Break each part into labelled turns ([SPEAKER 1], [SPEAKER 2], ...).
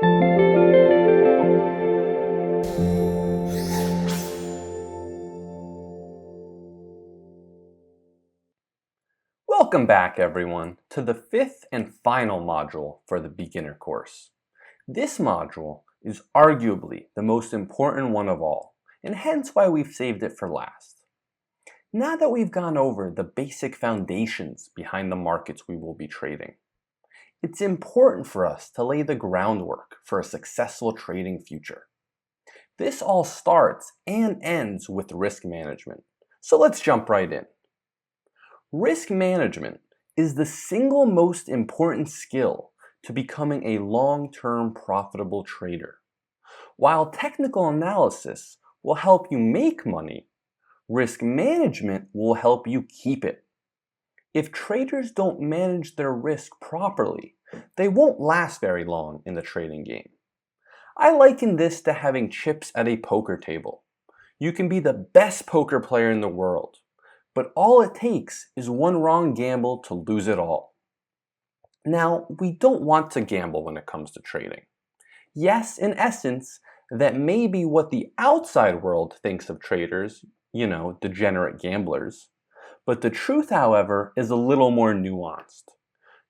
[SPEAKER 1] Welcome back, everyone, to the fifth and final module for the beginner course. This module is arguably the most important one of all, and hence why we've saved it for last. Now that we've gone over the basic foundations behind the markets we will be trading, it's important for us to lay the groundwork for a successful trading future. This all starts and ends with risk management, so let's jump right in. Risk management is the single most important skill to becoming a long-term profitable trader. While technical analysis will help you make money, risk management will help you keep it. If traders don't manage their risk properly, they won't last very long in the trading game. I liken this to having chips at a poker table. You can be the best poker player in the world, but all it takes is one wrong gamble to lose it all. Now, we don't want to gamble when it comes to trading. Yes, in essence, that may be what the outside world thinks of traders, degenerate gamblers. But the truth, however, is a little more nuanced.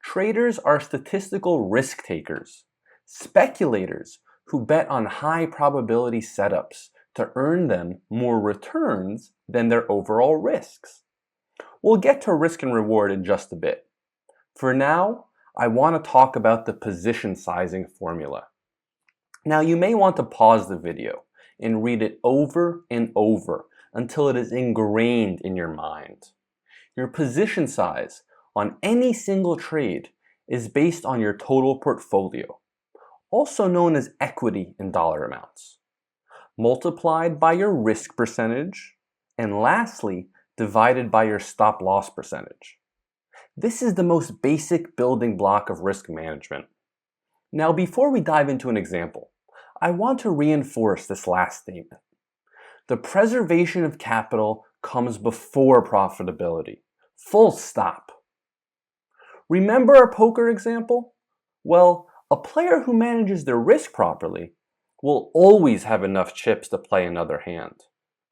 [SPEAKER 1] Traders are statistical risk takers, speculators who bet on high probability setups to earn them more returns than their overall risks. We'll get to risk and reward in just a bit. For now, I want to talk about the position sizing formula. Now, you may want to pause the video and read it over and over until it is ingrained in your mind. Your position size on any single trade is based on your total portfolio, also known as equity in dollar amounts, multiplied by your risk percentage, and lastly, divided by your stop loss percentage. This is the most basic building block of risk management. Now, before we dive into an example, I want to reinforce this last statement. The preservation of capital comes before profitability. Full stop. Remember our poker example? Well, a player who manages their risk properly will always have enough chips to play another hand.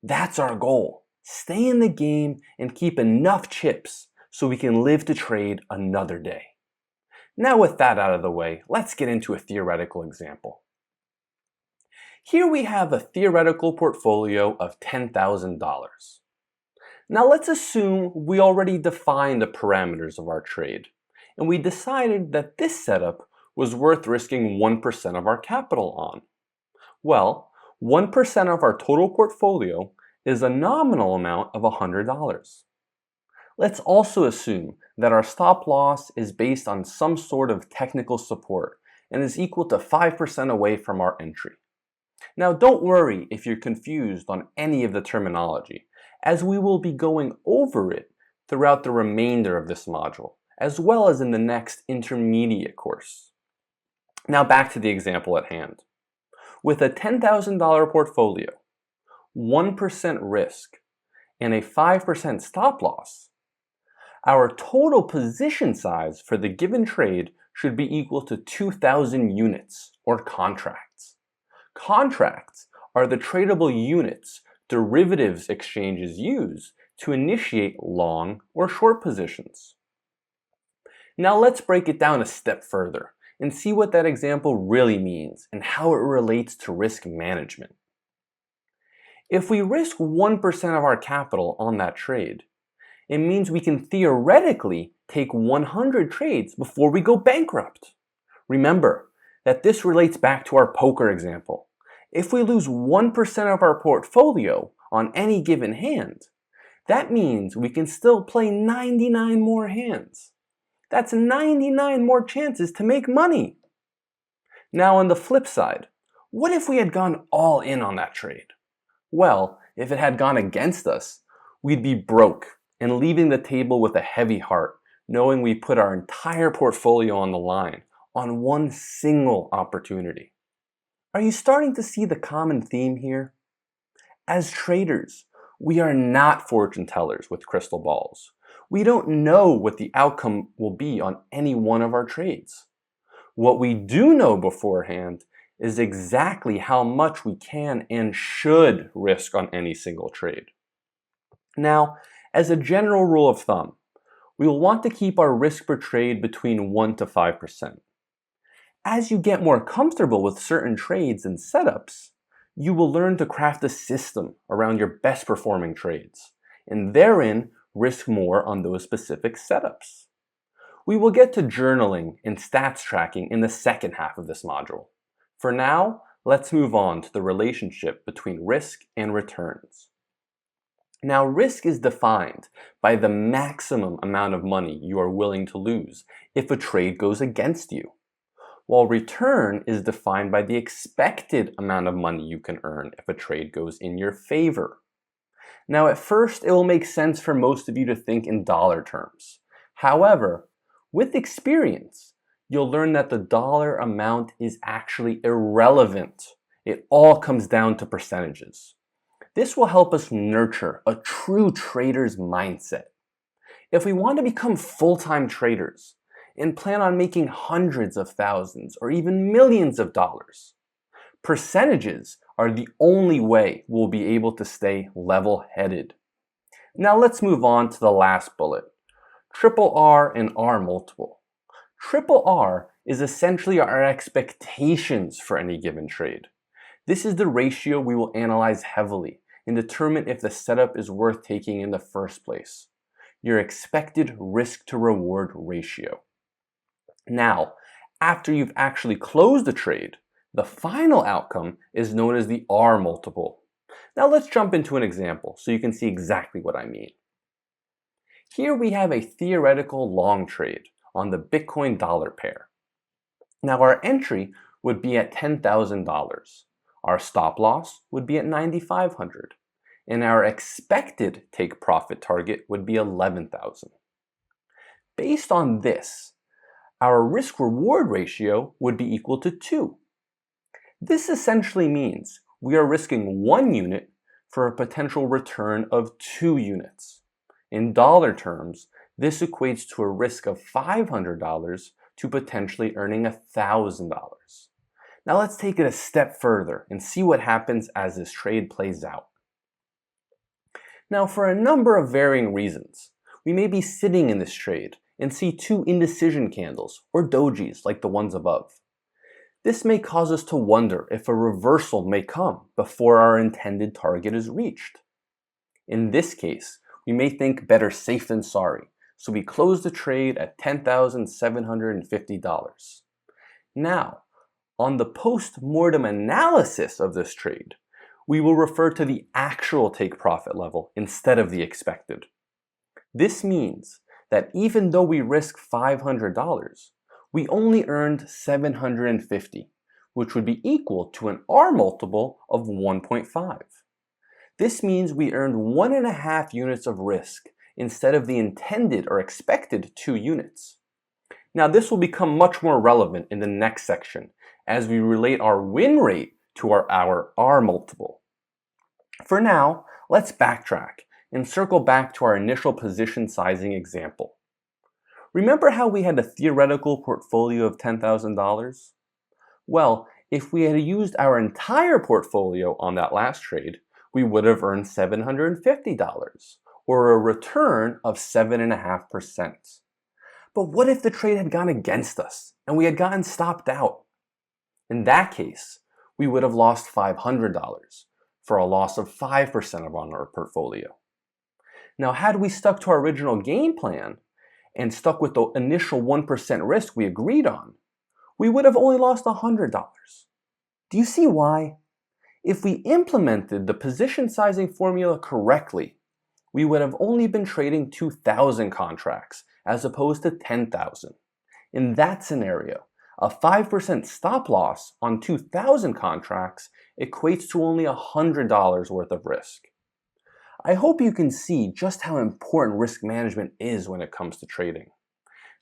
[SPEAKER 1] That's our goal. Stay in the game and keep enough chips so we can live to trade another day. Now with that out of the way, let's get into a theoretical example. Here we have a theoretical portfolio of $10,000. Now let's assume we already defined the parameters of our trade, and we decided that this setup was worth risking 1% of our capital on. Well, 1% of our total portfolio is a nominal amount of $100. Let's also assume that our stop loss is based on some sort of technical support and is equal to 5% away from our entry. Now don't worry if you're confused on any of the terminology, as we will be going over it throughout the remainder of this module, as well as in the next intermediate course. Now back to the example at hand. With a $10,000 portfolio, 1% risk, and a 5% stop loss, our total position size for the given trade should be equal to 2,000 units, or contracts. Contracts are the tradable units derivatives exchanges use to initiate long or short positions. Now let's break it down a step further and see what that example really means and how it relates to risk management. If we risk 1% of our capital on that trade, it means we can theoretically take 100 trades before we go bankrupt. Remember that this relates back to our poker example. If we lose 1% of our portfolio on any given hand, that means we can still play 99 more hands. That's 99 more chances to make money. Now on the flip side, what if we had gone all in on that trade? Well, if it had gone against us, we'd be broke and leaving the table with a heavy heart, knowing we put our entire portfolio on the line on one single opportunity. Are you starting to see the common theme here? As traders, we are not fortune tellers with crystal balls. We don't know what the outcome will be on any one of our trades. What we do know beforehand is exactly how much we can and should risk on any single trade. Now, as a general rule of thumb, we will want to keep our risk per trade between 1 to 5%. As you get more comfortable with certain trades and setups, you will learn to craft a system around your best performing trades, and therein risk more on those specific setups. We will get to journaling and stats tracking in the second half of this module. For now, let's move on to the relationship between risk and returns. Now, risk is defined by the maximum amount of money you are willing to lose if a trade goes against you, while return is defined by the expected amount of money you can earn if a trade goes in your favor. Now, at first, it will make sense for most of you to think in dollar terms. However, with experience, you'll learn that the dollar amount is actually irrelevant. It all comes down to percentages. This will help us nurture a true trader's mindset. If we want to become full-time traders and plan on making hundreds of thousands or even millions of dollars, percentages are the only way we'll be able to stay level-headed. Now let's move on to the last bullet. Triple R and R multiple. Triple R is essentially our expectations for any given trade. This is the ratio we will analyze heavily and determine if the setup is worth taking in the first place. Your expected risk to reward ratio. Now, after you've actually closed the trade, the final outcome is known as the R multiple. Now let's jump into an example so you can see exactly what I mean. Here we have a theoretical long trade on the Bitcoin dollar pair. Now our entry would be at $10,000. Our stop loss would be at $9,500. And our expected take profit target would be $11,000. Based on this, our risk reward ratio would be equal to 2. This essentially means we are risking 1 unit for a potential return of 2 units. In dollar terms, this equates to a risk of $500 to potentially earning $1,000. Now let's take it a step further and see what happens as this trade plays out. Now, for a number of varying reasons, we may be sitting in this trade and see 2 indecision candles or dojis like the ones above. This may cause us to wonder if a reversal may come before our intended target is reached. In this case, we may think better safe than sorry, so we close the trade at $10,750. Now, on the post-mortem analysis of this trade, we will refer to the actual take profit level instead of the expected. This means that even though we risk $500, we only earned $750, which would be equal to an R multiple of 1.5. This means we earned 1.5 units of risk instead of the intended or expected 2 units. Now this will become much more relevant in the next section as we relate our win rate to our R multiple. For now, let's backtrack and circle back to our initial position sizing example. Remember how we had a theoretical portfolio of $10,000? Well, if we had used our entire portfolio on that last trade, we would have earned $750, or a return of 7.5%. But what if the trade had gone against us and we had gotten stopped out? In that case, we would have lost $500 for a loss of 5% of our portfolio. Now, had we stuck to our original game plan and stuck with the initial 1% risk we agreed on, we would have only lost $100. Do you see why? If we implemented the position sizing formula correctly, we would have only been trading 2,000 contracts as opposed to 10,000. In that scenario, a 5% stop loss on 2,000 contracts equates to only $100 worth of risk. I hope you can see just how important risk management is when it comes to trading.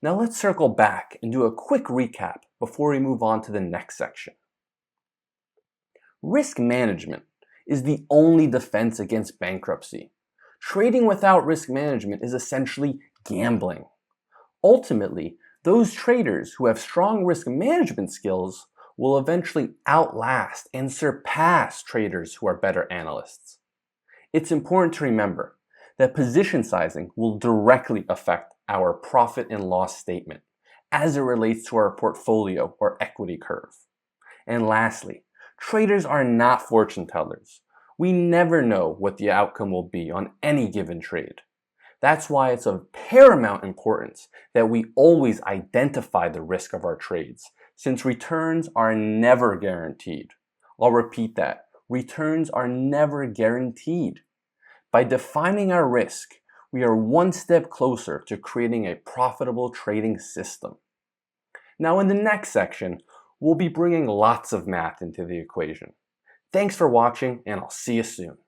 [SPEAKER 1] Now let's circle back and do a quick recap before we move on to the next section. Risk management is the only defense against bankruptcy. Trading without risk management is essentially gambling. Ultimately, those traders who have strong risk management skills will eventually outlast and surpass traders who are better analysts. It's important to remember that position sizing will directly affect our profit and loss statement as it relates to our portfolio or equity curve. And lastly, traders are not fortune tellers. We never know what the outcome will be on any given trade. That's why it's of paramount importance that we always identify the risk of our trades, since returns are never guaranteed. I'll repeat that. Returns are never guaranteed. By defining our risk, we are one step closer to creating a profitable trading system. Now in the next section, we'll be bringing lots of math into the equation. Thanks for watching, and I'll see you soon.